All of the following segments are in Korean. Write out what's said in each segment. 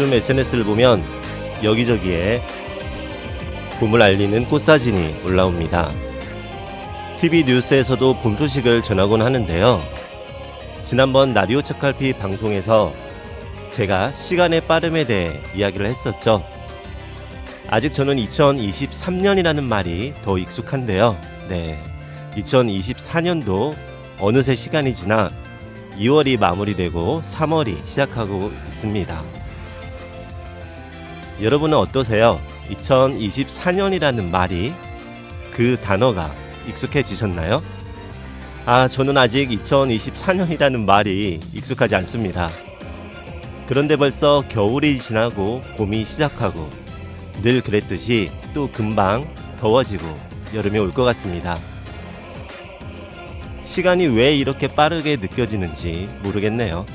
요즘 SNS를 보면 여기저기에 봄을 알리는 꽃사진이 올라옵니다. TV 뉴스에서도 봄 소식을 전하곤 하는데요. 지난번 라디오 책갈피 방송에서 제가 시간의 빠름에 대해 이야기를 했었죠. 아직 저는 2023년이라는 말이 더 익숙한데요. 2024년도 어느새 시간이 지나 2월이 마무리되고 3월이 시작하고 있습니다. 여러분은 어떠세요? 2024년이라는 말이, 그 단어가 익숙해지셨나요? 저는 아직 2024년이라는 말이 익숙하지 않습니다. 그런데 벌써 겨울이 지나고 봄이 시작하고 늘 그랬듯이 또 금방 더워지고 여름이 올 것 같습니다. 시간이 왜 이렇게 빠르게 느껴지는지 모르겠네요.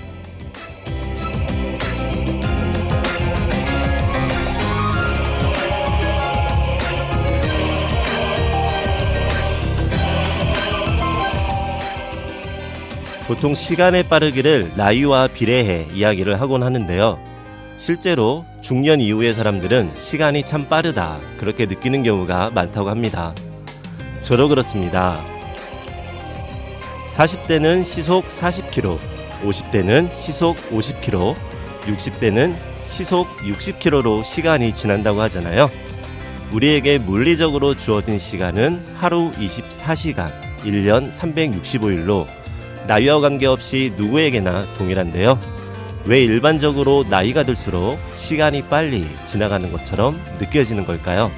보통 시간의 빠르기를 나이와 비례해 이야기를 하곤 하는데요. 실제로 중년 이후의 사람들은 시간이 참 빠르다, 그렇게 느끼는 경우가 많다고 합니다. 저도 그렇습니다. 40대는 시속 40km, 50대는 시속 50km, 60대는 시속 60km로 시간이 지난다고 하잖아요. 우리에게 물리적으로 주어진 시간은 하루 24시간, 1년 365일로 나이와 관계없이 누구에게나 동일한데요. 왜 일반적으로 나이가 들수록 시간이 빨리 지나가는 것처럼 느껴지는 걸까요?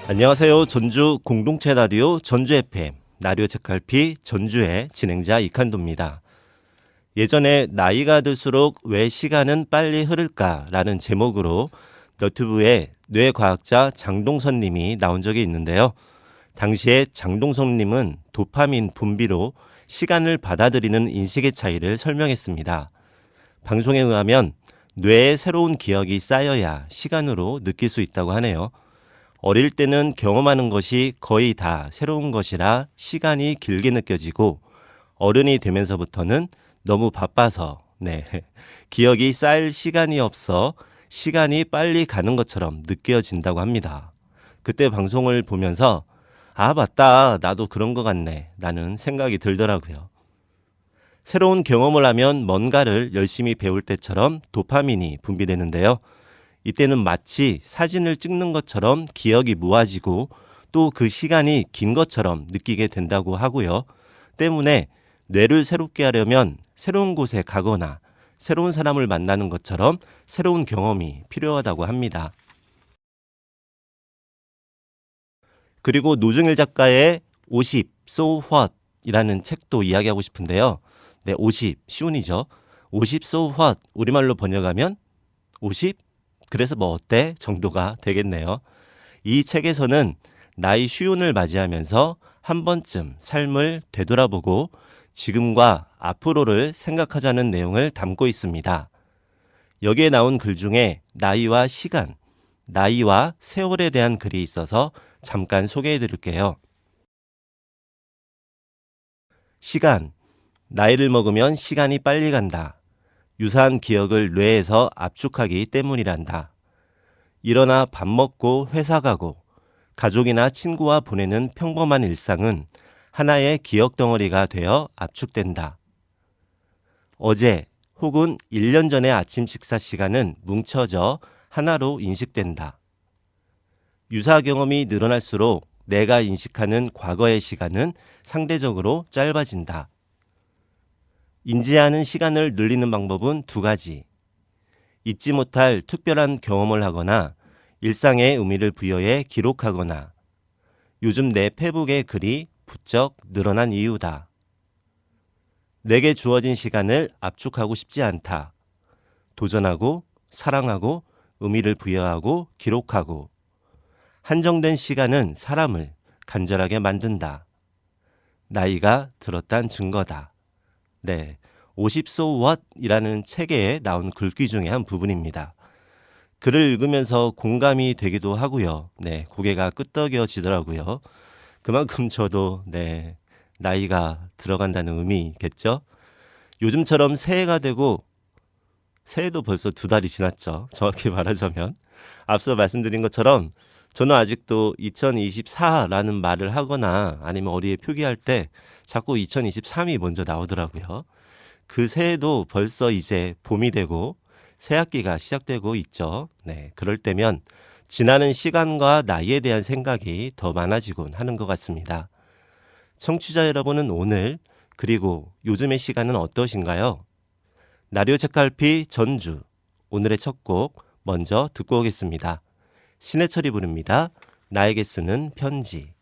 안녕하세요. 전주 공동체 라디오 전주 FM 라디오 책갈피 전주의 진행자 이칸도입니다. 예전에 나이가 들수록 왜 시간은 빨리 흐를까라는 제목으로 너튜브에 뇌과학자 장동선 님이 나온 적이 있는데요. 당시에 장동선 님은 도파민 분비로 시간을 받아들이는 인식의 차이를 설명했습니다. 방송에 의하면 뇌에 새로운 기억이 쌓여야 시간으로 느낄 수 있다고 하네요. 어릴 때는 경험하는 것이 거의 다 새로운 것이라 시간이 길게 느껴지고, 어른이 되면서부터는 너무 바빠서 기억이 쌓일 시간이 없어 시간이 빨리 가는 것처럼 느껴진다고 합니다. 그때 방송을 보면서 맞다, 나도 그런 것 같네 라는 생각이 들더라고요. 새로운 경험을 하면 뭔가를 열심히 배울 때처럼 도파민이 분비되는데요. 이때는 마치 사진을 찍는 것처럼 기억이 모아지고 또 그 시간이 긴 것처럼 느끼게 된다고 하고요. 때문에 뇌를 새롭게 하려면 새로운 곳에 가거나 새로운 사람을 만나는 것처럼 새로운 경험이 필요하다고 합니다. 그리고 노중일 작가의 50 So What 이라는 책도 이야기하고 싶은데요. 50 쉬운이죠. 50 So What 우리말로 번역하면 50? 그래서 뭐 어때? 정도가 되겠네요. 이 책에서는 나이 쉬운을 맞이하면서 한 번쯤 삶을 되돌아보고 지금과 앞으로를 생각하자는 내용을 담고 있습니다. 여기에 나온 글 중에 나이와 시간, 나이와 세월에 대한 글이 있어서 잠깐 소개해 드릴게요. 시간, 나이를 먹으면 시간이 빨리 간다. 유사한 기억을 뇌에서 압축하기 때문이란다. 일어나 밥 먹고 회사 가고 가족이나 친구와 보내는 평범한 일상은 하나의 기억 덩어리가 되어 압축된다. 어제 혹은 1년 전의 아침 식사 시간은 뭉쳐져 하나로 인식된다. 유사 경험이 늘어날수록 내가 인식하는 과거의 시간은 상대적으로 짧아진다. 인지하는 시간을 늘리는 방법은 두 가지. 잊지 못할 특별한 경험을 하거나 일상에 의미를 부여해 기록하거나 요즘 내 페북의 글이 부쩍 늘어난 이유다. 내게 주어진 시간을 압축하고 싶지 않다. 도전하고 사랑하고 의미를 부여하고 기록하고 한정된 시간은 사람을 간절하게 만든다. 나이가 들었단 증거다. 50So What이라는 책에 나온 글귀 중에 한 부분입니다. 글을 읽으면서 공감이 되기도 하고요. 네, 고개가 끄덕여지더라고요. 그만큼 저도 나이가 들어간다는 의미겠죠. 요즘처럼 새해가 되고 새해도 벌써 2달이 지났죠. 정확히 말하자면 앞서 말씀드린 것처럼 저는 아직도 2024라는 말을 하거나 아니면 어디에 표기할 때 자꾸 2023이 먼저 나오더라고요. 그 새해도 벌써 이제 봄이 되고 새 학기가 시작되고 있죠. 네, 그럴 때면 지나는 시간과 나이에 대한 생각이 더 많아지곤 하는 것 같습니다. 청취자 여러분은 오늘 그리고 요즘의 시간은 어떠신가요? 라디오 책갈피 전주 오늘의 첫 곡 먼저 듣고 오겠습니다. 신해철이 부릅니다. 나에게 쓰는 편지.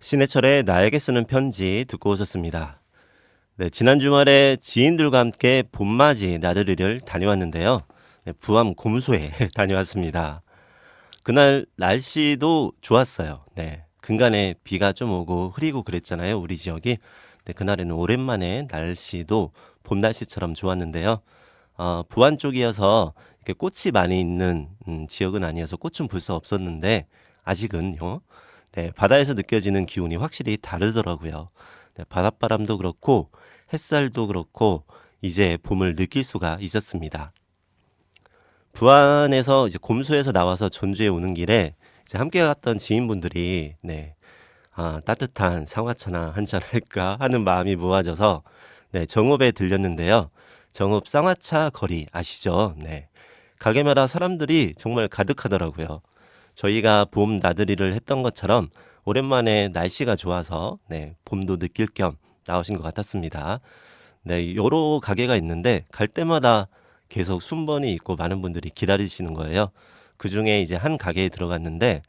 신해철의 나에게 쓰는 편지 듣고 오셨습니다. 네, 지난 주말에 지인들과 함께 봄맞이 나들이를 다녀왔는데요. 부암 곰소에 다녀왔습니다. 그날 날씨도 좋았어요. 네, 근간에 비가 좀 오고 흐리고 그랬잖아요, 우리 지역이. 네, 그날에는 오랜만에 날씨도 봄 날씨처럼 좋았는데요. 부안 쪽이어서 이렇게 꽃이 많이 있는 지역은 아니어서 꽃은 볼 수 없었는데 아직은요. 네, 바다에서 느껴지는 기온이 확실히 다르더라고요. 네, 바닷바람도 그렇고 햇살도 그렇고 이제 봄을 느낄 수가 있었습니다. 부안에서 이제 곰소에서 나와서 전주에 오는 길에 이제 함께 갔던 지인분들이 따뜻한 쌍화차나 한잔 할까 하는 마음이 모아져서 정읍에 들렸는데요. 정읍 쌍화차 거리 아시죠? 네, 가게마다 사람들이 정말 가득하더라고요. 저희가 봄 나들이를 했던 것처럼 오랜만에 날씨가 좋아서 봄도 느낄 겸 나오신 것 같았습니다. 네, 여러 가게가 있는데 갈 때마다 계속 순번이 있고 많은 분들이 기다리시는 거예요. 그 중에 이제 한 가게에 들어갔는데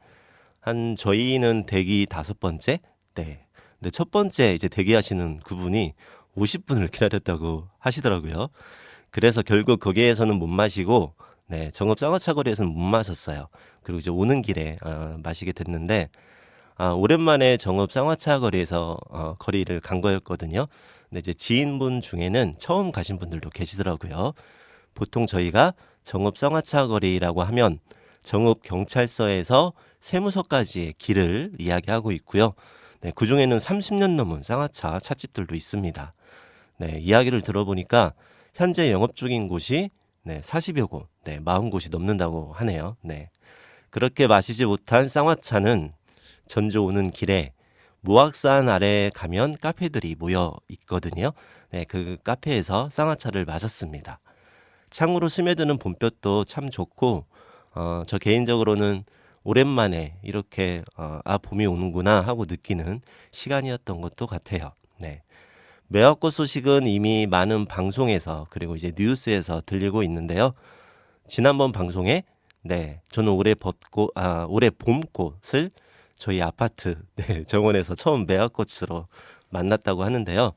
저희는 대기 5번째? 네. 근데 첫 번째 이제 대기하시는 그분이 50분을 기다렸다고 하시더라고요. 그래서 결국 거기에서는 못 마시고 정읍 쌍화차 거리에서는 못 마셨어요. 그리고 이제 오는 길에 마시게 됐는데 오랜만에 정읍 쌍화차 거리에서 거리를 간 거였거든요. 근데 이제 지인분 중에는 처음 가신 분들도 계시더라고요. 보통 저희가 정읍 쌍화차 거리라고 하면 정읍 경찰서에서 세무서까지의 길을 이야기하고 있고요. 네, 그 중에는 30년 넘은 쌍화차 찻집들도 있습니다. 네, 이야기를 들어보니까 현재 영업 중인 곳이 40여 곳, 40곳이 넘는다고 하네요. 네. 그렇게 마시지 못한 쌍화차는 전주 오는 길에 모악산 아래에 가면 카페들이 모여 있거든요. 네, 그 카페에서 쌍화차를 마셨습니다. 창으로 스며드는 봄볕도 참 좋고 저 개인적으로는 오랜만에 이렇게 봄이 오는구나 하고 느끼는 시간이었던 것도 같아요. 네. 매화꽃 소식은 이미 많은 방송에서 그리고 이제 뉴스에서 들리고 있는데요. 지난번 방송에 저는 올해 봄꽃을 저희 아파트 정원에서 처음 매화꽃으로 만났다고 하는데요.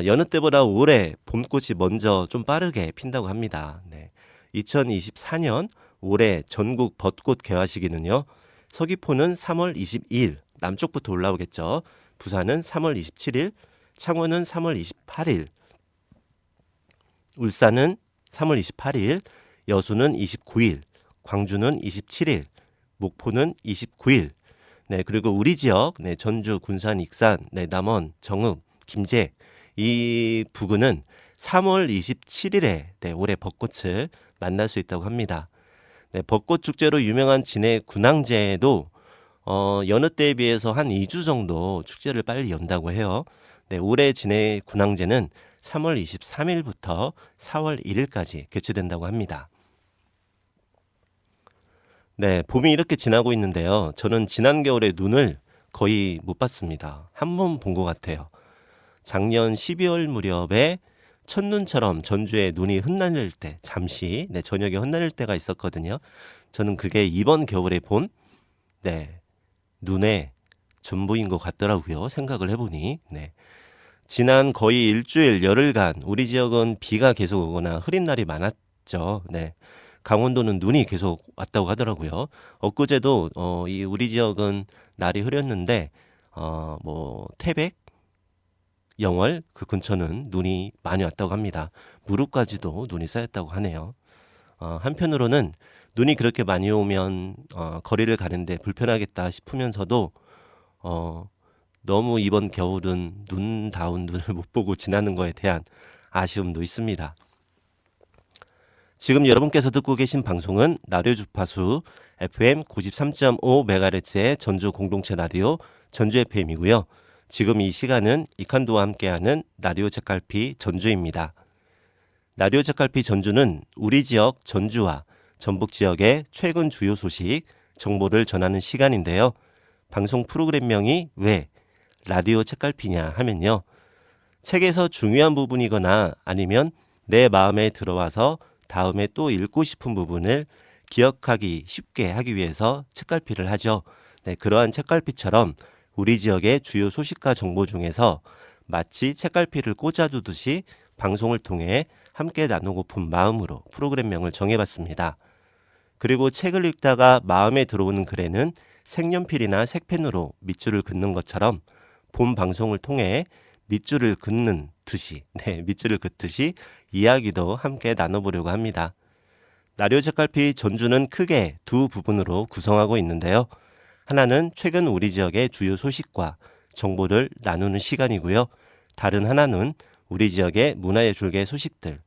여느 때보다 올해 봄꽃이 먼저 좀 빠르게 핀다고 합니다. 네. 2024년 올해 전국 벚꽃 개화 시기는요. 서귀포는 3월 22일, 남쪽부터 올라오겠죠. 부산은 3월 27일, 창원은 3월 28일, 울산은 3월 28일, 여수는 29일, 광주는 27일, 목포는 29일. 네, 그리고 우리 지역, 네, 전주, 군산, 익산, 네, 남원, 정읍, 김제 이 부근은 3월 27일에 네, 올해 벚꽃을 만날 수 있다고 합니다. 네, 벚꽃 축제로 유명한 진해 군항제도 여느 때에 비해서 한 2주 정도 축제를 빨리 연다고 해요. 네, 올해 진해 군항제는 3월 23일부터 4월 1일까지 개최된다고 합니다. 네, 봄이 이렇게 지나고 있는데요. 저는 지난 겨울에 눈을 거의 못 봤습니다. 한 번 본 것 같아요. 작년 12월 무렵에 첫눈처럼 전주에 눈이 흩날릴 때, 잠시 네, 저녁에 흩날릴 때가 있었거든요. 저는 그게 이번 겨울에 본 네, 눈의 전부인 것 같더라고요. 생각을 해보니. 네. 지난 거의 일주일 열흘간 우리 지역은 비가 계속 오거나 흐린 날이 많았죠. 네. 강원도는 눈이 계속 왔다고 하더라고요. 엊그제도 이 우리 지역은 날이 흐렸는데 뭐 태백, 영월 그 근처는 눈이 많이 왔다고 합니다. 무릎까지도 눈이 쌓였다고 하네요. 한편으로는 눈이 그렇게 많이 오면 거리를 가는데 불편하겠다 싶으면서도 너무 이번 겨울은 눈다운 눈을 못 보고 지나는 거에 대한 아쉬움도 있습니다. 지금 여러분께서 듣고 계신 방송은 라디오 주파수 FM 93.5MHz의 전주 공동체 라디오 전주 FM이고요. 지금 이 시간은 이칸도와 함께하는 라디오 책갈피 전주입니다. 라디오 책갈피 전주는 우리 지역 전주와 전북 지역의 최근 주요 소식, 정보를 전하는 시간인데요. 방송 프로그램명이 왜 라디오 책갈피냐 하면요. 책에서 중요한 부분이거나 아니면 내 마음에 들어와서 다음에 또 읽고 싶은 부분을 기억하기 쉽게 하기 위해서 책갈피를 하죠. 네, 그러한 책갈피처럼 우리 지역의 주요 소식과 정보 중에서 마치 책갈피를 꽂아두듯이 방송을 통해 함께 나누고픈 마음으로 프로그램명을 정해봤습니다. 그리고 책을 읽다가 마음에 들어오는 글에는 색연필이나 색펜으로 밑줄을 긋는 것처럼 본 방송을 통해 밑줄을 긋는 듯이, 밑줄을 긋듯이 이야기도 함께 나눠보려고 합니다. 라디오 책갈피 전주는 크게 두 부분으로 구성하고 있는데요. 하나는 최근 우리 지역의 주요 소식과 정보를 나누는 시간이고요. 다른 하나는 우리 지역의 문화예술계 소식들,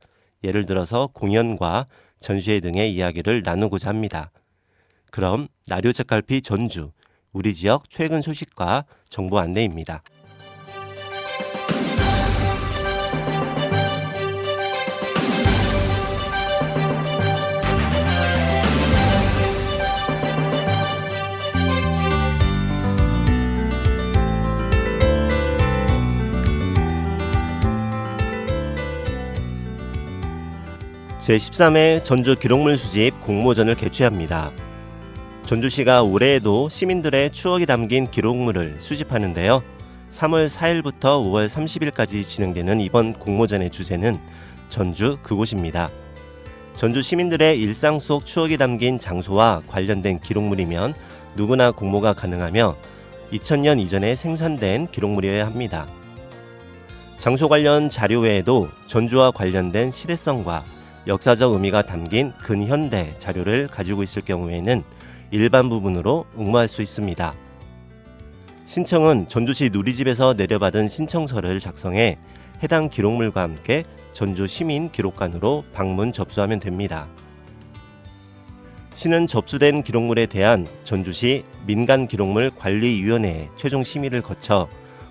예를 들어서 공연과 전시회 등의 이야기를 나누고자 합니다. 그럼 라디오 책갈피 전주, 우리 지역 최근 소식과 정보 안내입니다. 제13회 전주 기록물 수집 공모전을 개최합니다. 전주시가 올해에도 시민들의 추억이 담긴 기록물을 수집하는데요. 3월 4일부터 5월 30일까지 진행되는 이번 공모전의 주제는 전주 그곳입니다. 전주 시민들의 일상 속 추억이 담긴 장소와 관련된 기록물이면 누구나 공모가 가능하며 2000년 이전에 생산된 기록물이어야 합니다. 장소 관련 자료 외에도 전주와 관련된 시대성과 역사적 의미가 담긴 근현대 자료를 가지고 있을 경우에는 일반 부분으로 응모할 수 있습니다. 신청은 전주시 누리집에서 내려받은 신청서를 작성해 해당 기록물과 함께 전주 시민기록관으로 방문 접수하면 됩니다. 시는 접수된 기록물에 대한 전주시 민간기록물관리위원회의 최종 심의를 거쳐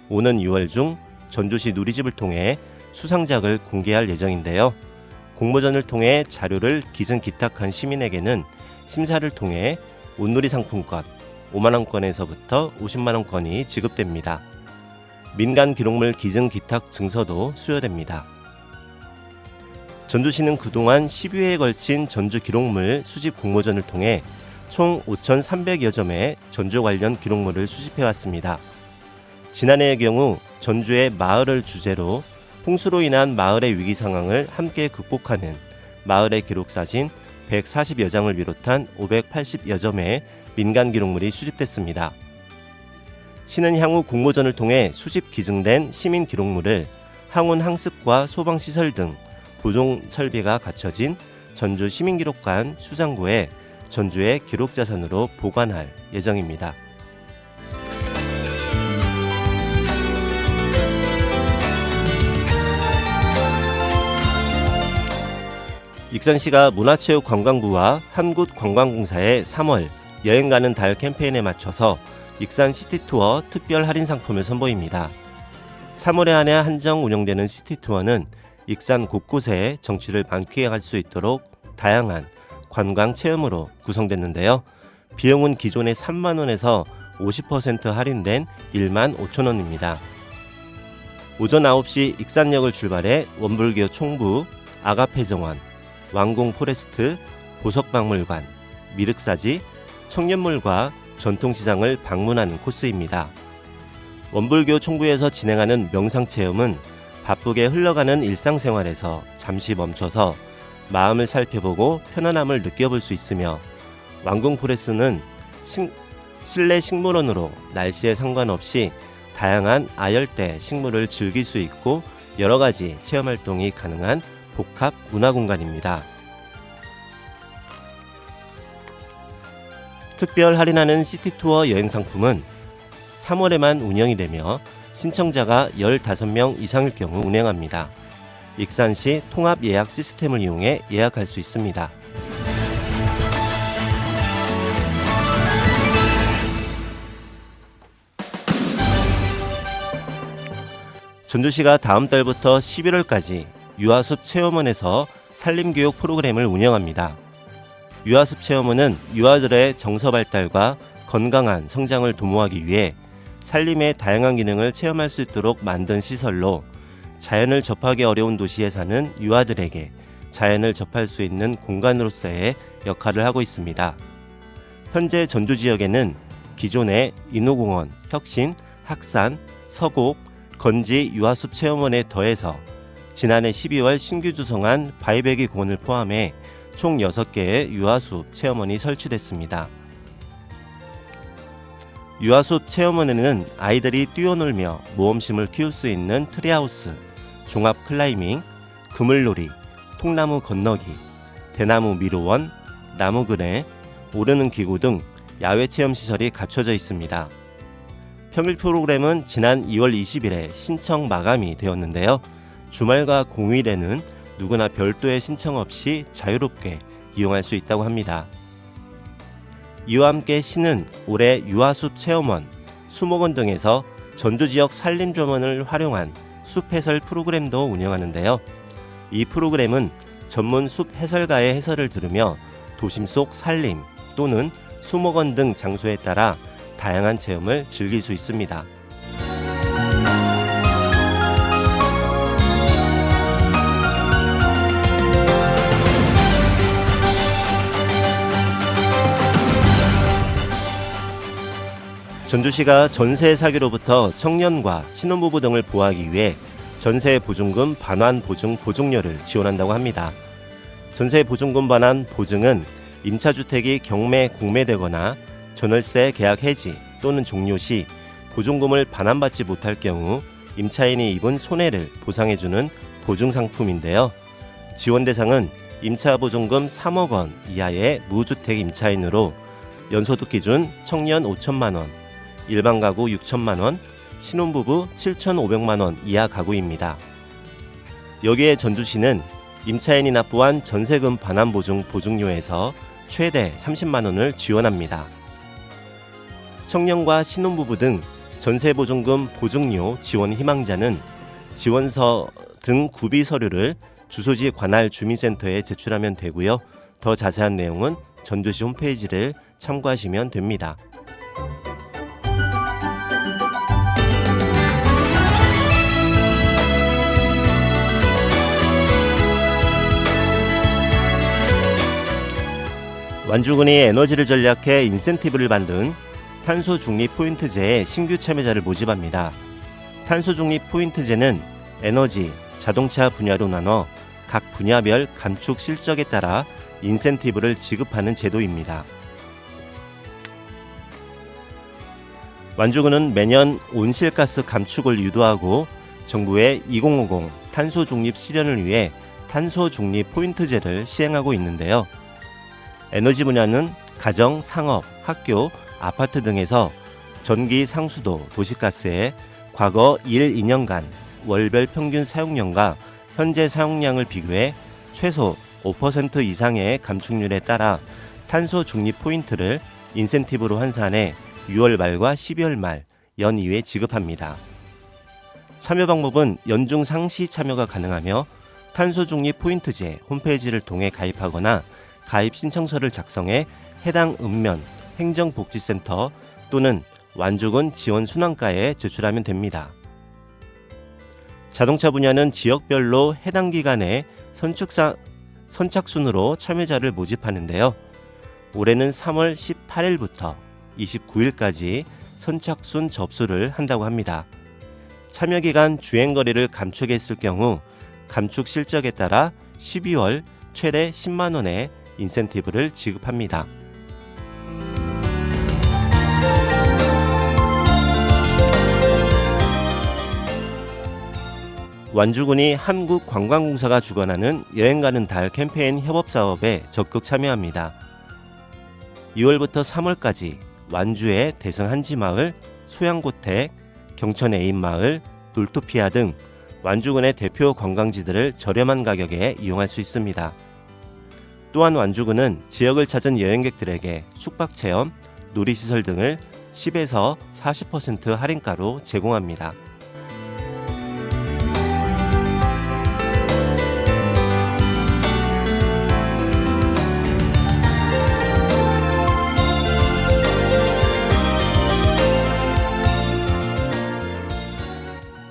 오는 6월 중 전주시 누리집을 통해 수상작을 공개할 예정인데요. 공모전을 통해 자료를 기증 기탁한 시민에게는 심사를 통해 온누리 상품권 5만원권에서부터 50만원권이 지급됩니다. 민간 기록물 기증 기탁 증서도 수여됩니다. 전주시는 그동안 10여회에 걸친 전주 기록물 수집 공모전을 통해 총 5,300여 점의 전주 관련 기록물을 수집해왔습니다. 지난해의 경우 전주의 마을을 주제로 홍수로 인한 마을의 위기 상황을 함께 극복하는 마을의 기록사진 140여 장을 비롯한 580여 점의 민간 기록물이 수집됐습니다. 시는 향후 공모전을 통해 수집 기증된 시민 기록물을 항운 항습과 소방시설 등 보존 설비가 갖춰진 전주 시민기록관 수장고에 전주의 기록자산으로 보관할 예정입니다. 익산시가 문화체육관광부와 한국관광공사의 3월 여행 가는 달 캠페인에 맞춰서 익산 시티투어 특별 할인 상품을 선보입니다. 3월에 한해 한정 운영되는 시티투어는 익산 곳곳에 정취를 만끽할 수 있도록 다양한 관광 체험으로 구성됐는데요. 비용은 기존의 3만원에서 50% 할인된 1만 5천원입니다. 오전 9시 익산역을 출발해 원불교 총부, 아가페정원, 왕궁 포레스트, 보석박물관, 미륵사지, 청년몰과 전통시장을 방문하는 코스입니다. 원불교 총부에서 진행하는 명상체험은 바쁘게 흘러가는 일상생활에서 잠시 멈춰서 마음을 살펴보고 편안함을 느껴볼 수 있으며, 왕궁 포레스트는 실내 식물원으로 날씨에 상관없이 다양한 아열대 식물을 즐길 수 있고 여러가지 체험활동이 가능한 복합 문화공간입니다. 특별 할인하는 시티투어 여행상품은 3월에만 운영이 되며 신청자가 15명 이상일 경우 운행합니다. 익산시 통합 예약 시스템을 이용해 예약할 수 있습니다. 전주시가 다음 달부터 11월까지 유아숲 체험원에서 산림교육 프로그램을 운영합니다. 유아숲 체험원은 유아들의 정서 발달과 건강한 성장을 도모하기 위해 산림의 다양한 기능을 체험할 수 있도록 만든 시설로, 자연을 접하기 어려운 도시에 사는 유아들에게 자연을 접할 수 있는 공간으로서의 역할을 하고 있습니다. 현재 전주 지역에는 기존의 인호공원, 혁신, 학산, 서곡, 건지 유아숲 체험원에 더해서 지난해 12월 신규 조성한 바위배기 공원을 포함해 총 6개의 유아숲 체험원이 설치됐습니다. 유아숲 체험원에는 아이들이 뛰어놀며 모험심을 키울 수 있는 트리하우스, 종합 클라이밍, 그물놀이, 통나무 건너기, 대나무 미로원, 나무그네, 오르는 기구 등 야외 체험 시설이 갖춰져 있습니다. 평일 프로그램은 지난 2월 20일에 신청 마감이 되었는데요. 주말과 공휴일에는 누구나 별도의 신청 없이 자유롭게 이용할 수 있다고 합니다. 이와 함께 시는 올해 유아숲 체험원, 수목원 등에서 전주 지역 산림조문을 활용한 숲 해설 프로그램도 운영하는데요. 이 프로그램은 전문 숲 해설가의 해설을 들으며 도심 속 산림 또는 수목원 등 장소에 따라 다양한 체험을 즐길 수 있습니다. 전주시가 전세 사기로부터 청년과 신혼부부 등을 보호하기 위해 전세 보증금 반환 보증 보증료를 지원한다고 합니다. 전세 보증금 반환 보증은 임차주택이 경매 공매되거나 전월세 계약 해지 또는 종료 시 보증금을 반환받지 못할 경우 임차인이 입은 손해를 보상해주는 보증상품인데요. 지원 대상은 임차보증금 3억 원 이하의 무주택 임차인으로 연소득 기준 청년 5천만 원, 일반 가구 6천만 원, 신혼부부 7,500만 원 이하 가구입니다. 여기에 전주시는 임차인이 납부한 전세금 반환 보증 보증료에서 최대 30만 원을 지원합니다. 청년과 신혼부부 등 전세보증금 보증료 지원 희망자는 지원서 등 구비 서류를 주소지 관할 주민센터에 제출하면 되고요. 더 자세한 내용은 전주시 홈페이지를 참고하시면 됩니다. 완주군이 에너지를 전략해 인센티브를 만든 탄소 중립 포인트제의 신규 참여자를 모집합니다. 탄소 중립 포인트제는 에너지, 자동차 분야로 나눠 각 분야별 감축 실적에 따라 인센티브를 지급하는 제도입니다. 완주군은 매년 온실가스 감축을 유도하고 정부의 2050 탄소 중립 실현을 위해 탄소 중립 포인트제를 시행하고 있는데요. 에너지 분야는 가정, 상업, 학교, 아파트 등에서 전기, 상수도, 도시가스의 과거 1, 2년간 월별 평균 사용량과 현재 사용량을 비교해 최소 5% 이상의 감축률에 따라 탄소 중립 포인트를 인센티브로 환산해 6월 말과 12월 말 연 2회 지급합니다. 참여 방법은 연중 상시 참여가 가능하며 탄소 중립 포인트제 홈페이지를 통해 가입하거나 가입 신청서를 작성해 해당 읍면 행정복지센터 또는 완주군 지원 순환과에 제출하면 됩니다. 자동차 분야는 지역별로 해당 기간에 선착순으로 참여자를 모집하는데요. 올해는 3월 18일부터 29일까지 선착순 접수를 한다고 합니다. 참여 기간 주행거리를 감축했을 경우 감축 실적에 따라 12월 최대 10만 원의 인센티브를 지급합니다. 완주군이 한국관광공사가 주관하는 여행가는 달 캠페인 협업사업에 적극 참여합니다. 2월부터 3월까지 완주의 대성 한지마을, 소양고택, 경천 애인마을, 놀토피아 등 완주군의 대표 관광지들을 저렴한 가격에 이용할 수 있습니다. 또한 완주군은 지역을 찾은 여행객들에게 숙박체험, 놀이시설 등을 10에서 40% 할인가로 제공합니다.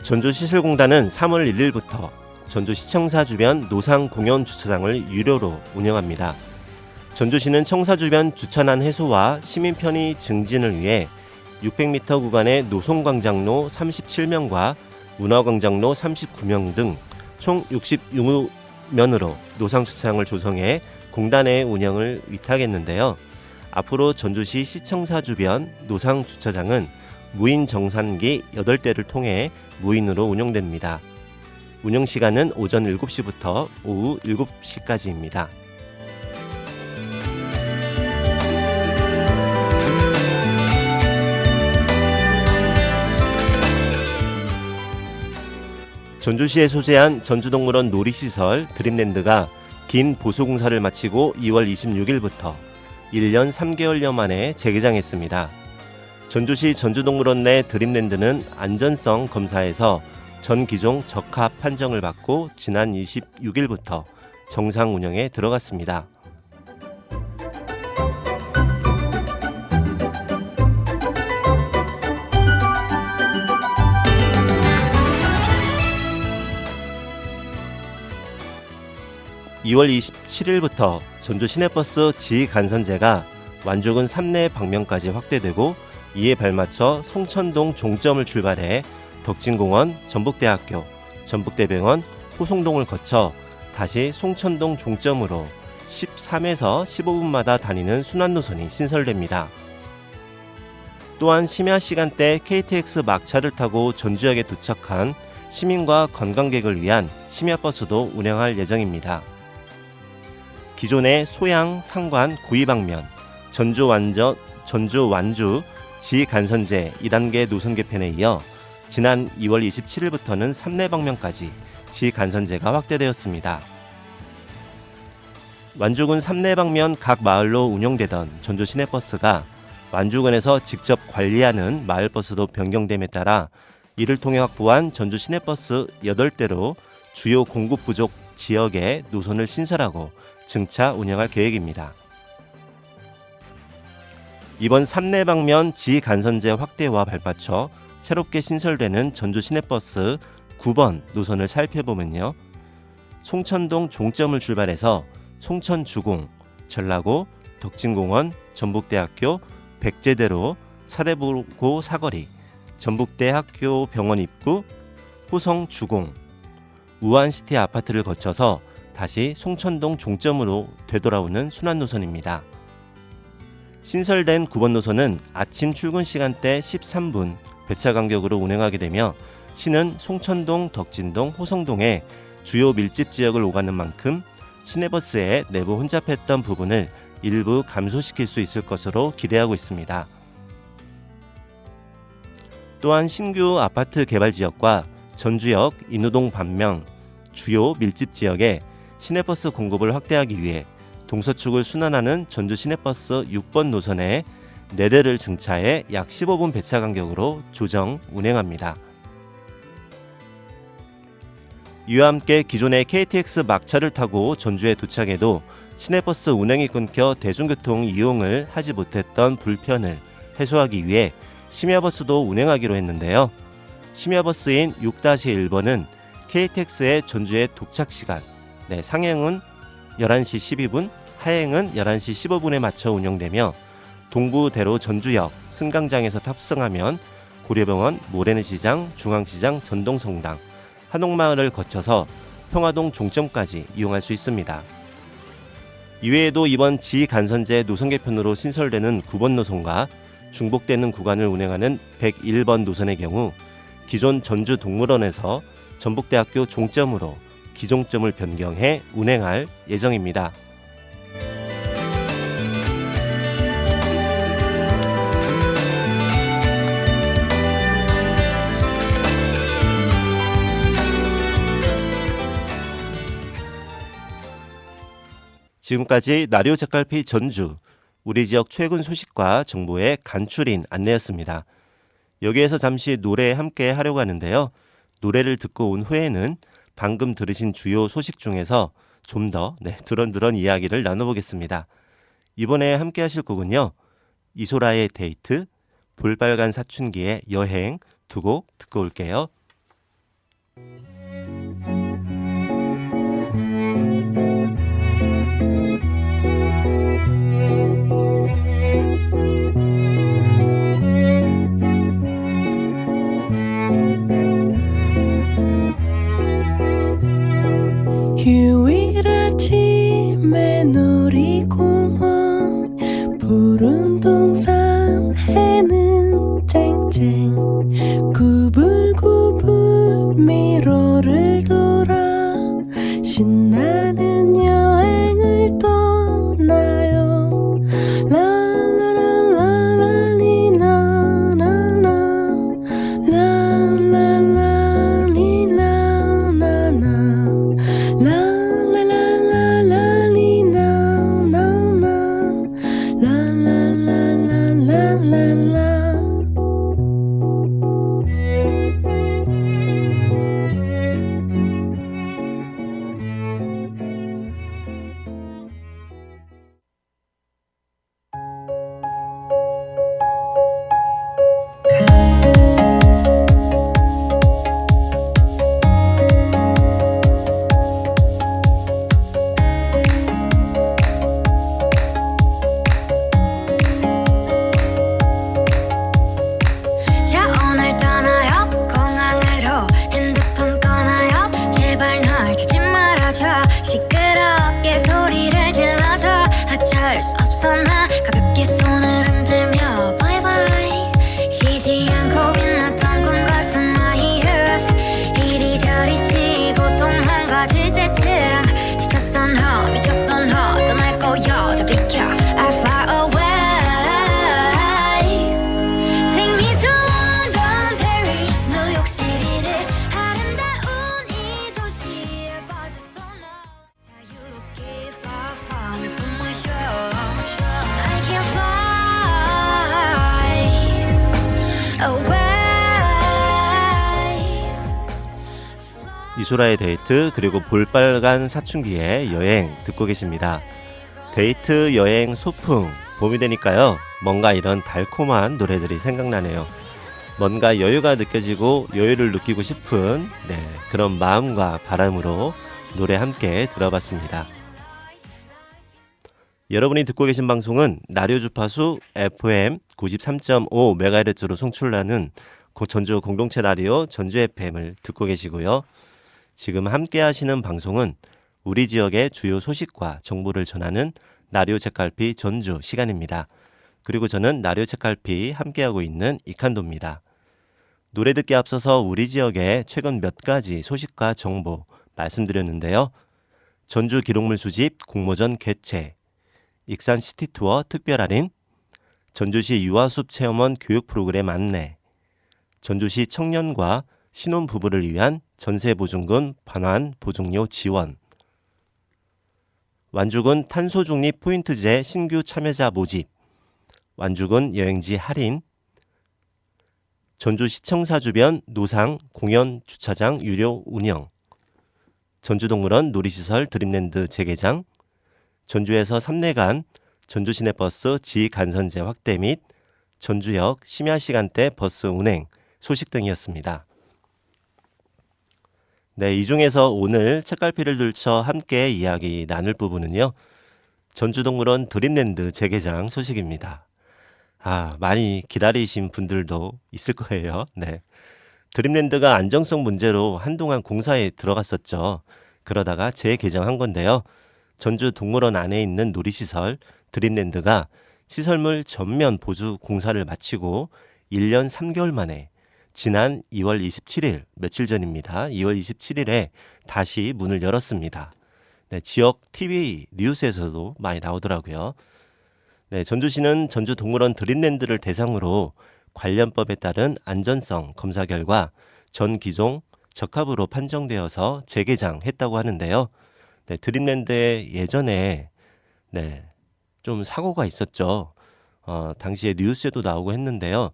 전주시설공단은 3월 1일부터 전주시청사 주변 노상 공연 주차장을 유료로 운영합니다. 전주시는 청사 주변 주차난 해소와 시민 편의 증진을 위해 600m 구간의 노송광장로 37명과 문화광장로 39명 등 총 66면으로 노상 주차장을 조성해 공단의 운영을 위탁했는데요. 앞으로 전주시 시청사 주변 노상 주차장은 무인 정산기 8대를 통해 무인으로 운영됩니다. 운영 시간은 오전 7시부터 오후 7시까지입니다. 전주시에 소재한 전주동물원 놀이시설 드림랜드가 긴 보수공사를 마치고 2월 26일부터 1년 3개월여 만에 재개장했습니다. 전주시 전주동물원 내 드림랜드는 안전성 검사에서 전 기종 적합 판정을 받고 지난 26일부터 정상 운영에 들어갔습니다. (2월 27일부터) 전주 시내버스 지간선제가 완주군 3내 방면까지 확대되고 이에 발맞춰 송천동 종점을 출발해 덕진공원, 전북대학교, 전북대병원, 호송동을 거쳐 다시 송천동 종점으로 13에서 15분마다 다니는 순환노선이 신설됩니다. 또한 심야 시간대 KTX 막차를 타고 전주역에 도착한 시민과 관광객을 위한 심야버스도 운행할 예정입니다. 기존의 소양, 상관, 구의방면, 전주 완주 지간선제 2단계 노선 개편에 이어 지난 2월 27일부터는 3내 방면까지 지간선제가 확대되었습니다. 완주군 3내 방면 각 마을로 운영되던 전주 시내버스가 완주군에서 직접 관리하는 마을버스도 변경됨에 따라 이를 통해 확보한 전주 시내버스 8대로 주요 공급 부족 지역에 노선을 신설하고 증차 운영할 계획입니다. 이번 3내 방면 지간선제 확대와 발맞춰 새롭게 신설되는 전주 시내버스 9번 노선을 살펴보면요. 송천동 종점을 출발해서 송천주공, 전라고, 덕진공원, 전북대학교, 백제대로, 사대부고 사거리, 전북대학교 병원 입구, 호성주공, 우한시티 아파트를 거쳐서 다시 송천동 종점으로 되돌아오는 순환 노선입니다. 신설된 9번 노선은 아침 출근 시간대 13분 배차 간격으로 운행하게 되며 시는 송천동, 덕진동, 호성동의 주요 밀집 지역을 오가는 만큼 시내버스의 내부 혼잡했던 부분을 일부 감소시킬 수 있을 것으로 기대하고 있습니다. 또한 신규 아파트 개발 지역과 전주역, 인우동 반면 주요 밀집 지역에 시내버스 공급을 확대하기 위해 동서축을 순환하는 전주 시내버스 6번 노선에 4대를 증차해 약 15분 배차 간격으로 조정 운행합니다. 이와 함께 기존의 KTX 막차를 타고 전주에 도착해도 시내버스 운행이 끊겨 대중교통 이용을 하지 못했던 불편을 해소하기 위해 심야버스도 운행하기로 했는데요. 심야버스인 6-1번은 KTX의 전주의 도착시간, 상행은 11시 12분, 하행은 11시 15분에 맞춰 운영되며 동부대로 전주역, 승강장에서 탑승하면 고려병원, 모래내시장, 중앙시장, 전동성당, 한옥마을을 거쳐서 평화동 종점까지 이용할 수 있습니다. 이외에도 이번 지간선제 노선 개편으로 신설되는 9번 노선과 중복되는 구간을 운행하는 101번 노선의 경우 기존 전주 동물원에서 전북대학교 종점으로 기종점을 변경해 운행할 예정입니다. 지금까지 라디오 책갈피 전주, 우리 지역 최근 소식과 정보의 간추린 안내였습니다. 여기에서 잠시 노래 함께 하려고 하는데요. 노래를 듣고 온 후에는 방금 들으신 주요 소식 중에서 좀 더 드런드런 이야기를 나눠보겠습니다. 이번에 함께 하실 곡은요. 이소라의 데이트, 볼빨간 사춘기의 여행 두 곡 듣고 올게요. 휴일 아침에 놀이공원 푸른 동산 해는 쨍쨍 구불구불 미로를 돌아 신나는 여행을 떠나요 라라라라리나나나 라라라라리나나나 이소라의 데이트 그리고 볼빨간 사춘기의 여행 듣고 계십니다. 데이트, 여행, 소풍, 봄이 되니까요. 뭔가 이런 달콤한 노래들이 생각나네요. 뭔가 여유가 느껴지고 여유를 느끼고 싶은 그런 마음과 바람으로 노래 함께 들어봤습니다. 여러분이 듣고 계신 방송은 라디오 주파수 FM 93.5MHz로 송출하는 전주 공동체 라디오 전주 FM을 듣고 계시고요. 지금 함께 하시는 방송은 우리 지역의 주요 소식과 정보를 전하는 라디오 책갈피 전주 시간입니다. 그리고 저는 라디오 책갈피 함께하고 있는 이칸도입니다. 노래 듣기 앞서서 우리 지역의 최근 몇 가지 소식과 정보 말씀드렸는데요. 전주 기록물 수집 공모전 개최, 익산 시티투어 특별 할인, 전주시 유아숲 체험원 교육 프로그램 안내, 전주시 청년과 신혼부부를 위한 전세보증금 반환 보증료 지원, 완주군 탄소중립 포인트제 신규 참여자 모집, 완주군 여행지 할인, 전주시청사 주변 노상 공연 주차장 유료 운영, 전주동물원 놀이시설 드림랜드 재개장, 전주에서 3내간 전주시내버스 지간선제 확대 및 전주역 심야시간대 버스 운행 소식 등이었습니다. 네, 이 중에서 오늘 책갈피를 들쳐 함께 이야기 나눌 부분은요. 전주동물원 드림랜드 재개장 소식입니다. 많이 기다리신 분들도 있을 거예요. 네. 드림랜드가 안정성 문제로 한동안 공사에 들어갔었죠. 그러다가 재개장한 건데요. 전주동물원 안에 있는 놀이시설 드림랜드가 시설물 전면 보수 공사를 마치고 1년 3개월 만에 지난 2월 27일, 며칠 전입니다. 2월 27일에 다시 문을 열었습니다. 네, 지역 TV 뉴스에서도 많이 나오더라고요. 네, 전주시는 전주동물원 드림랜드를 대상으로 관련법에 따른 안전성 검사 결과 전 기종 적합으로 판정되어서 재개장했다고 하는데요. 네, 드림랜드에 예전에 좀 사고가 있었죠. 당시에 뉴스에도 나오고 했는데요.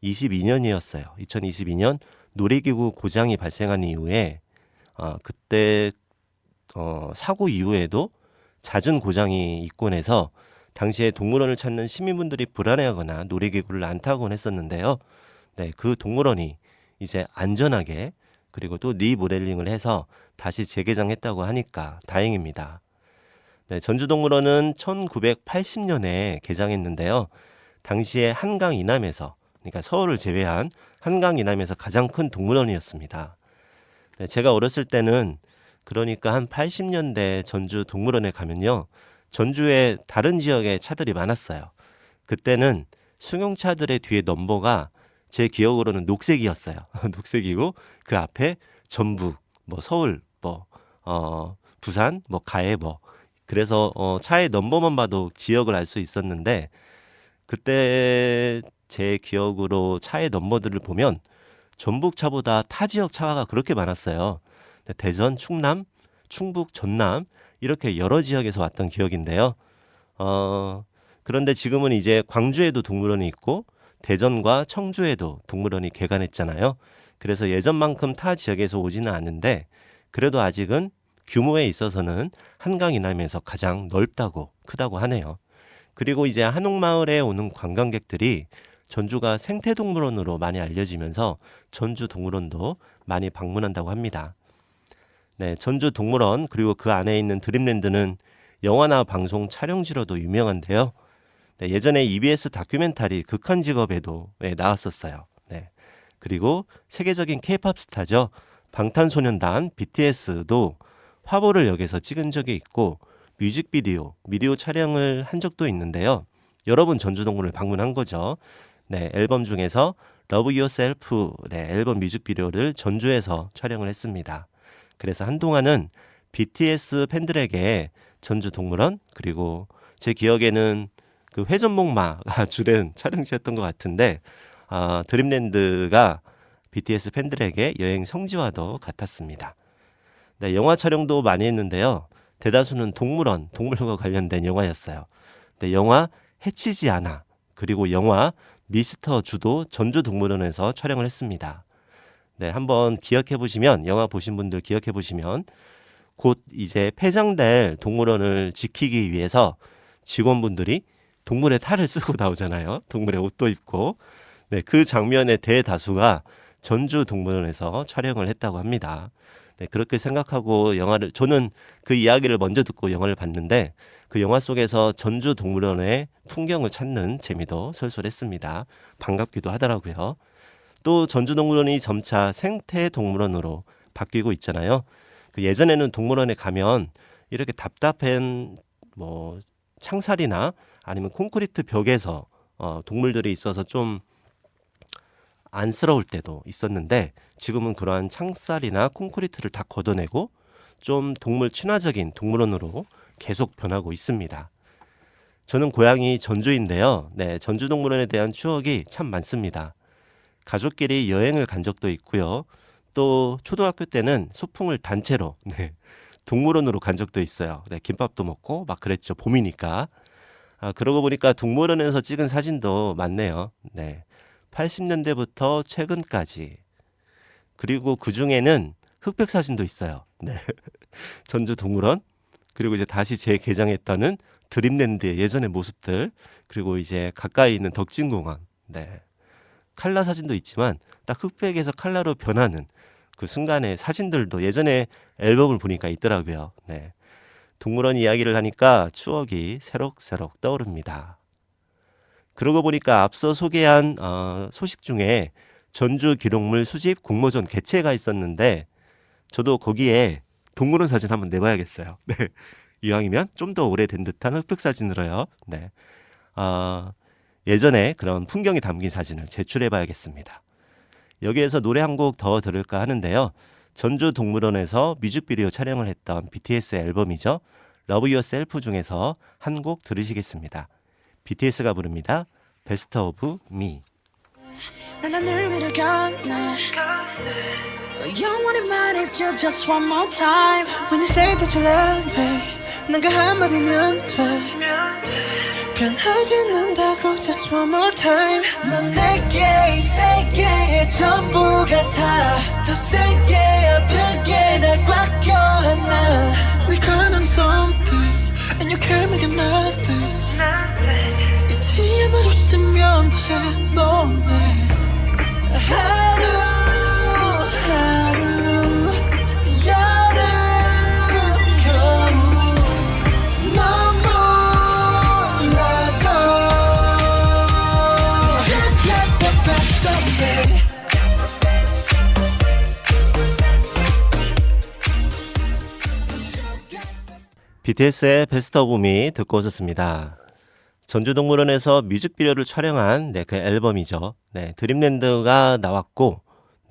22년이었어요. 2022년 놀이기구 고장이 발생한 이후에 그때 사고 이후에도 잦은 고장이 있곤 해서 당시에 동물원을 찾는 시민분들이 불안해하거나 놀이기구를 안 타곤 했었는데요. 네, 그 동물원이 이제 안전하게 그리고 또 리모델링을 해서 다시 재개장했다고 하니까 다행입니다. 네, 전주동물원은 1980년에 개장했는데요. 당시에 한강 이남에서, 그러니까 서울을 제외한 한강 이남에서 가장 큰 동물원이었습니다. 네, 제가 어렸을 때는 그러니까 한 80년대 전주 동물원에 가면요. 전주의 다른 지역에 차들이 많았어요. 그때는 승용차들의 뒤에 넘버가 제 기억으로는 녹색이었어요. 녹색이고 그 앞에 전북, 서울, 부산, 가해 그래서 차의 넘버만 봐도 지역을 알 수 있었는데 그때 제 기억으로 차의 넘버들을 보면 전북차보다 타 지역 차가 그렇게 많았어요. 대전, 충남, 충북, 전남 이렇게 여러 지역에서 왔던 기억인데요. 그런데 지금은 이제 광주에도 동물원이 있고 대전과 청주에도 동물원이 개관했잖아요. 그래서 예전만큼 타 지역에서 오지는 않는데 그래도 아직은 규모에 있어서는 한강 이남에서 가장 넓다고 크다고 하네요. 그리고 이제 한옥마을에 오는 관광객들이 전주가 생태동물원으로 많이 알려지면서 전주동물원도 많이 방문한다고 합니다. 네, 전주동물원 그리고 그 안에 있는 드림랜드는 영화나 방송 촬영지로도 유명한데요. 네, 예전에 EBS 다큐멘터리 극한직업에도 나왔었어요. 네, 그리고 세계적인 K-팝 스타죠. 방탄소년단 BTS도 화보를 여기서 찍은 적이 있고 뮤직비디오 촬영을 한 적도 있는데요. 여러 번 전주동물을 방문한 거죠. 네, 앨범 중에서 Love Yourself 앨범 뮤직비디오를 전주에서 촬영을 했습니다. 그래서 한동안은 BTS 팬들에게 전주동물원 그리고 제 기억에는 그 회전목마가 주된 촬영지였던 것 같은데 드림랜드가 BTS 팬들에게 여행 성지와도 같았습니다. 네, 영화 촬영도 많이 했는데요. 대다수는 동물과 관련된 영화였어요. 네, 영화 해치지 않아 그리고 영화 미스터 주도 전주동물원에서 촬영을 했습니다. 네, 한번 기억해 보시면 영화 보신 분들 기억해 보시면 곧 이제 폐장될 동물원을 지키기 위해서 직원분들이 동물의 탈을 쓰고 나오잖아요. 동물의 옷도 입고. 네, 그 장면의 대다수가 전주동물원에서 촬영을 했다고 합니다. 네, 그렇게 생각하고 저는 그 이야기를 먼저 듣고 영화를 봤는데 그 영화 속에서 전주동물원의 풍경을 찾는 재미도 솔솔했습니다. 반갑기도 하더라고요. 또 전주동물원이 점차 생태동물원으로 바뀌고 있잖아요. 그 예전에는 동물원에 가면 이렇게 답답한 뭐 창살이나 아니면 콘크리트 벽에서 동물들이 있어서 좀 안쓰러울 때도 있었는데 지금은 그러한 창살이나 콘크리트를 다 걷어내고 좀 동물 친화적인 동물원으로 계속 변하고 있습니다. 저는 고향이 전주인데요. 네, 전주동물원에 대한 추억이 참 많습니다. 가족끼리 여행을 간 적도 있고요. 또 초등학교 때는 소풍을 단체로 동물원으로 간 적도 있어요. 네, 김밥도 먹고 막 그랬죠. 봄이니까. 그러고 보니까 동물원에서 찍은 사진도 많네요. 네, 80년대부터 최근까지. 그리고 그 중에는 흑백 사진도 있어요. 네, 전주동물원. 그리고 이제 다시 재개장했다는 드림랜드의 예전의 모습들. 그리고 이제 가까이 있는 덕진공원. 네, 칼라 사진도 있지만 딱 흑백에서 칼라로 변하는 그 순간의 사진들도 예전에 앨범을 보니까 있더라고요. 네, 동물원 이야기를 하니까 추억이 새록새록 떠오릅니다. 그러고 보니까 앞서 소개한 소식 중에 전주 기록물 수집 공모전 개최가 있었는데 저도 거기에 동물원 사진 한번 내봐야겠어요. 네, 이왕이면 좀 더 오래된 듯한 흑백 사진으로요. 네, 예전에 그런 풍경이 담긴 사진을 제출해봐야겠습니다. 여기에서 노래 한 곡 더 들을까 하는데요. 전주 동물원에서 뮤직비디오 촬영을 했던 BTS 앨범이죠. Love Yourself 중에서 한 곡 들으시겠습니다. BTS가 부릅니다. Best of Me. 난 하늘 위를 걷네 영원히 말해줘 just one more time When you say that you love me 난 그 한마디면 돼 변하지 않는다고 just one more time 넌 내게 이 세계의 전부 같아 더 세게 아프게 날 꽉 껴안아 We count on something and you can't make it nothing 잊지 않아줬으면 해 너네 하루 하루 여름 겨울 넌 몰라도 You've got the best of me BTS의 베스트 오브 미 듣고 오셨습니다. 전주동물원에서 뮤직비디오를 촬영한 그 앨범이죠. 네, 드림랜드가 나왔고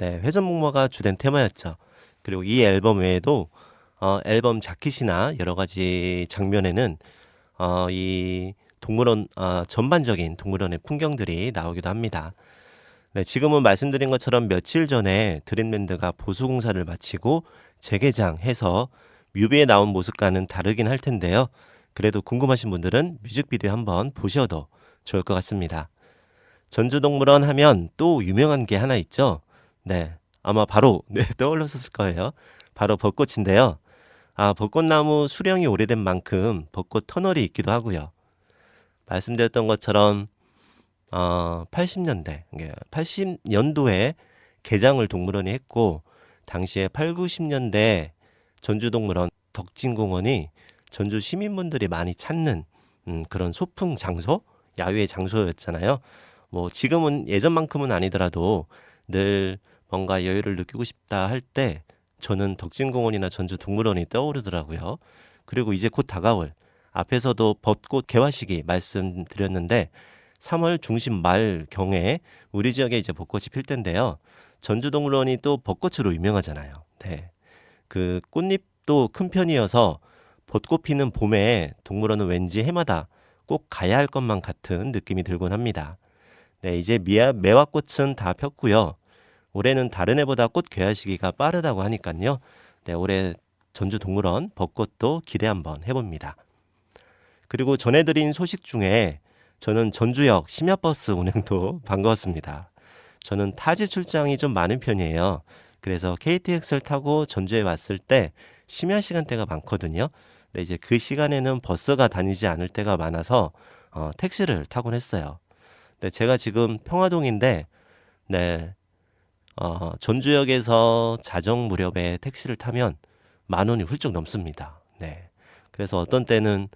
회전목마가 주된 테마였죠. 그리고 이 앨범 외에도 앨범 자켓이나 여러 가지 장면에는 이 동물원 전반적인 동물원의 풍경들이 나오기도 합니다. 네, 지금은 말씀드린 것처럼 며칠 전에 드림랜드가 보수공사를 마치고 재개장해서 뮤비에 나온 모습과는 다르긴 할 텐데요. 그래도 궁금하신 분들은 뮤직비디오 한번 보셔도 좋을 것 같습니다. 전주동물원 하면 또 유명한 게 하나 있죠. 네, 아마 바로 떠올랐을 거예요. 바로 벚꽃인데요. 벚꽃나무 수령이 오래된 만큼 벚꽃 터널이 있기도 하고요. 말씀드렸던 것처럼 80년대, 80년도에 개장을 동물원이 했고 당시에 8, 90년대 전주동물원 덕진공원이 전주 시민분들이 많이 찾는 그런 소풍 장소, 야외 장소였잖아요. 뭐 지금은 예전만큼은 아니더라도 늘 뭔가 여유를 느끼고 싶다 할 때 저는 덕진공원이나 전주동물원이 떠오르더라고요. 그리고 이제 곧 다가올 앞에서도 벚꽃 개화 시기 말씀드렸는데 3월 중심 말경에 우리 지역에 이제 벚꽃이 필 텐데요. 전주동물원이 또 벚꽃으로 유명하잖아요. 네, 그 꽃잎도 큰 편이어서 벚꽃 피는 봄에 동물원은 왠지 해마다 꼭 가야 할 것만 같은 느낌이 들곤 합니다. 네, 이제 매화꽃은 다 폈고요. 올해는 다른 해보다 꽃 개화 시기가 빠르다고 하니까요. 네, 올해 전주동물원 벚꽃도 기대 한번 해봅니다. 그리고 전해드린 소식 중에 저는 전주역 심야버스 운행도 반가웠습니다. 저는 타지 출장이 좀 많은 편이에요. 그래서 KTX를 타고 전주에 왔을 때 심야 시간대가 많거든요. 근데 이제 그 시간에는 버스가 다니지 않을 때가 많아서 택시를 타곤 했어요. 근데 제가 지금 평화동인데 전주역에서 자정 무렵에 택시를 타면 10,000원이 훌쩍 넘습니다. 네, 그래서 어떤 때는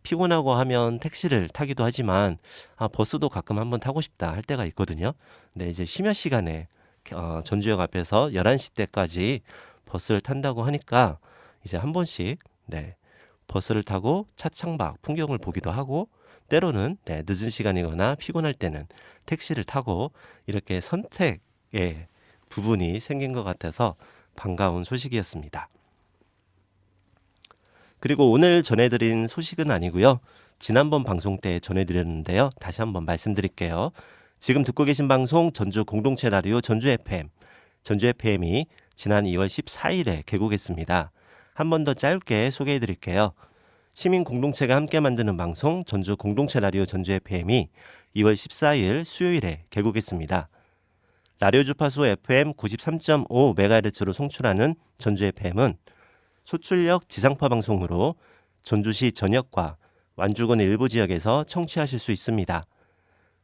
피곤하고 하면 택시를 타기도 하지만 버스도 가끔 한번 타고 싶다 할 때가 있거든요. 근데 이제 심야 시간에 전주역 앞에서 11시 때까지 버스를 탄다고 하니까 이제 한 번씩 버스를 타고 차창밖 풍경을 보기도 하고 때로는 늦은 시간이거나 피곤할 때는 택시를 타고 이렇게 선택의 부분이 생긴 것 같아서 반가운 소식이었습니다. 그리고 오늘 전해드린 소식은 아니고요. 지난번 방송 때 전해드렸는데요. 다시 한번 말씀드릴게요. 지금 듣고 계신 방송 전주 공동체 라디오 전주 FM. 전주 FM이 지난 2월 14일에 개국했습니다. 한 번 더 짧게 소개해드릴게요. 시민 공동체가 함께 만드는 방송 전주 공동체 라디오 전주 FM이 2월 14일 수요일에 개국했습니다. 라디오 주파수 FM 93.5MHz로 송출하는 전주 FM은 소출력 지상파 방송으로 전주시 전역과 완주군 일부 지역에서 청취하실 수 있습니다.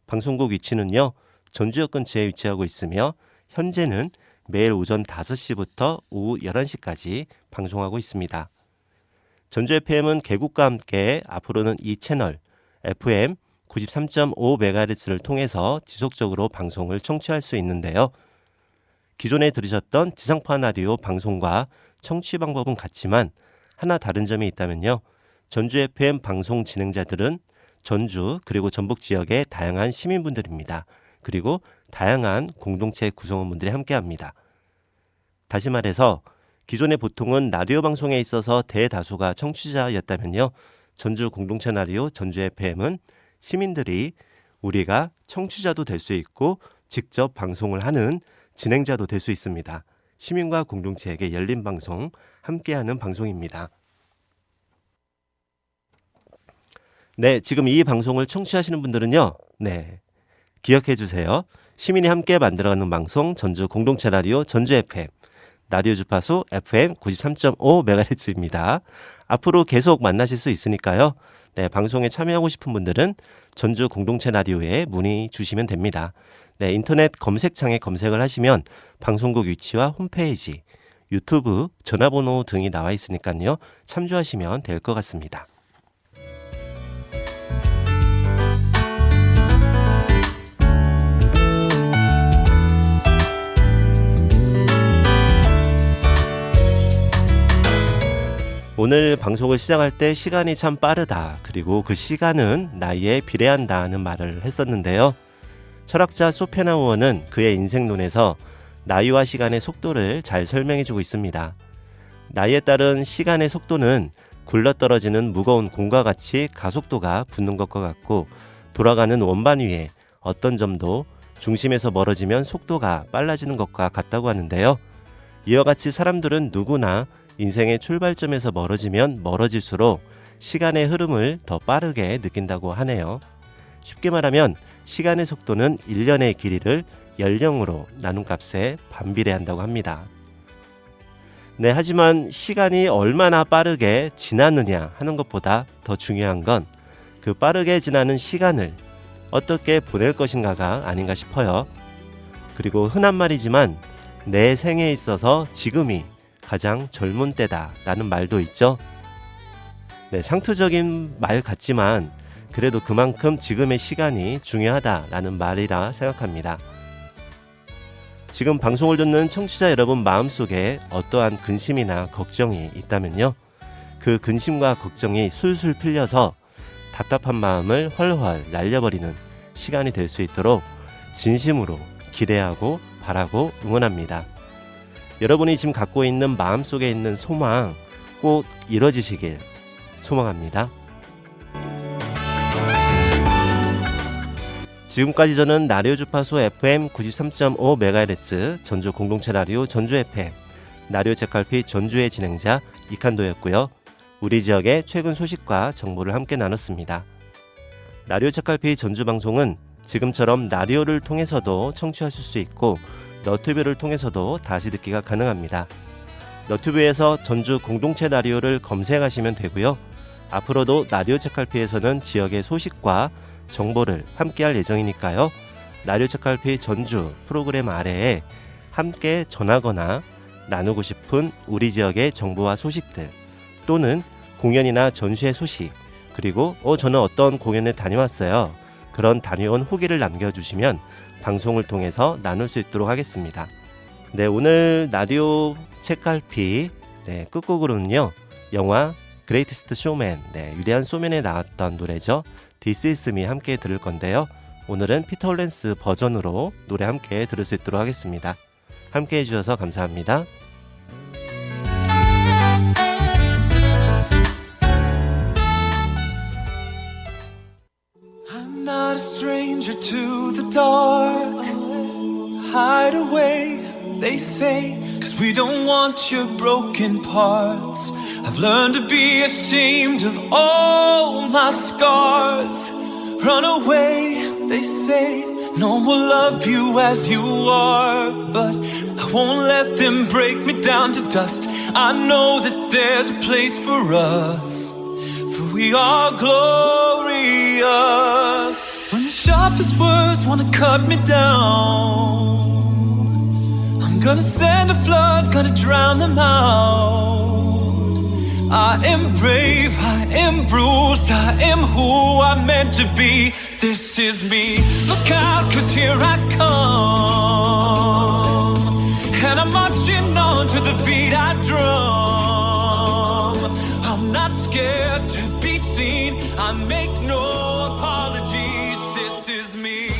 방송국 위치는요, 전주역 근처에 위치하고 있으며 현재는 매일 오전 5시부터 오후 11시까지 방송하고 있습니다. 전주 FM은 개국과 함께 앞으로는 이 채널 FM 93.5MHz를 통해서 지속적으로 방송을 청취할 수 있는데요. 기존에 들으셨던 지상파 라디오 방송과 청취 방법은 같지만 하나 다른 점이 있다면요. 전주 FM 방송 진행자들은 전주 그리고 전북 지역의 다양한 시민분들입니다. 그리고 다양한 공동체 구성원분들이 함께합니다. 다시 말해서 기존에 보통은 라디오 방송에 있어서 대다수가 청취자였다면요. 전주 공동체 라디오 전주 FM은 시민들이 우리가 청취자도 될 수 있고 직접 방송을 하는 진행자도 될 수 있습니다. 시민과 공동체에게 열린 방송, 함께하는 방송입니다. 지금 이 방송을 청취하시는 분들은요. 기억해 주세요. 시민이 함께 만들어가는 방송 전주 공동체 라디오 전주 FM. 라디오 주파수 FM 93.5MHz입니다. 앞으로 계속 만나실 수 있으니까요. 방송에 참여하고 싶은 분들은 전주 공동체 라디오에 문의 주시면 됩니다. 인터넷 검색창에 검색을 하시면 방송국 위치와 홈페이지, 유튜브, 전화번호 등이 나와 있으니까요. 참조하시면 될 것 같습니다. 오늘 방송을 시작할 때 시간이 참 빠르다. 그리고 그 시간은 나이에 비례한다는 말을 했었는데요. 철학자 소펜하우어는 그의 인생론에서 나이와 시간의 속도를 잘 설명해주고 있습니다. 나이에 따른 시간의 속도는 굴러떨어지는 무거운 공과 같이 가속도가 붙는 것과 같고 돌아가는 원반 위에 어떤 점도 중심에서 멀어지면 속도가 빨라지는 것과 같다고 하는데요. 이와 같이 사람들은 누구나 인생의 출발점에서 멀어지면 멀어질수록 시간의 흐름을 더 빠르게 느낀다고 하네요. 쉽게 말하면 시간의 속도는 1년의 길이를 연령으로 나눈 값에 반비례한다고 합니다. 하지만 시간이 얼마나 빠르게 지나느냐 하는 것보다 더 중요한 건 그 빠르게 지나는 시간을 어떻게 보낼 것인가가 아닌가 싶어요. 그리고 흔한 말이지만 내 생에 있어서 지금이 가장 젊은 때다 라는 말도 있죠. 상투적인 말 같지만 그래도 그만큼 지금의 시간이 중요하다라는 말이라 생각합니다. 지금 방송을 듣는 청취자 여러분 마음속에 어떠한 근심이나 걱정이 있다면요. 그 근심과 걱정이 술술 풀려서 답답한 마음을 훨훨 날려버리는 시간이 될 수 있도록 진심으로 기대하고 바라고 응원합니다. 여러분이 지금 갖고 있는 마음속에 있는 소망 꼭 이뤄지시길 소망합니다. 지금까지 저는 라디오 주파수 FM 93.5MHz 전주 공동체 라디오 전주 FM 라디오 책갈피 전주의 진행자 이칸도였고요. 우리 지역의 최근 소식과 정보를 함께 나눴습니다. 라디오 책갈피 전주 방송은 지금처럼 라디오를 통해서도 청취하실 수 있고 너튜브를 통해서도 다시 듣기가 가능합니다. 너튜브에서 전주 공동체 라디오를 검색하시면 되고요. 앞으로도 라디오 책갈피에서는 지역의 소식과 정보를 함께할 예정이니까요. 라디오 책갈피 전주 프로그램 아래에 함께 전하거나 나누고 싶은 우리 지역의 정보와 소식들 또는 공연이나 전시회 소식 그리고 저는 어떤 공연에 다녀왔어요. 그런 다녀온 후기를 남겨주시면 방송을 통해서 나눌 수 있도록 하겠습니다. 네, 오늘 라디오 책갈피 네, 끝곡으로는요. 영화 그레이티스트 쇼맨, 네, 위대한 쇼맨에 나왔던 노래죠. This Is Me 함께 들을 건데요. 오늘은 피터 홀렌스 버전으로 노래 함께 들을 수 있도록 하겠습니다. 함께 해주셔서 감사합니다. I'm not a stranger to the dark. Hide away, they say, 'cause we don't want your broken parts. I've learned to be ashamed of all my scars. Run away, they say, no one will love you as you are. But I won't let them break me down to dust. I know that there's a place for us, for we are glorious. When the sharpest words wanna cut me down, I'm gonna send a flood, gonna drown them out. I am brave, I am bruised, I am who I'm meant to be. This is me. Look out, 'cause here I come, and I'm marching on to the beat I drum. I'm not scared to be seen, I make no apologies. This is me.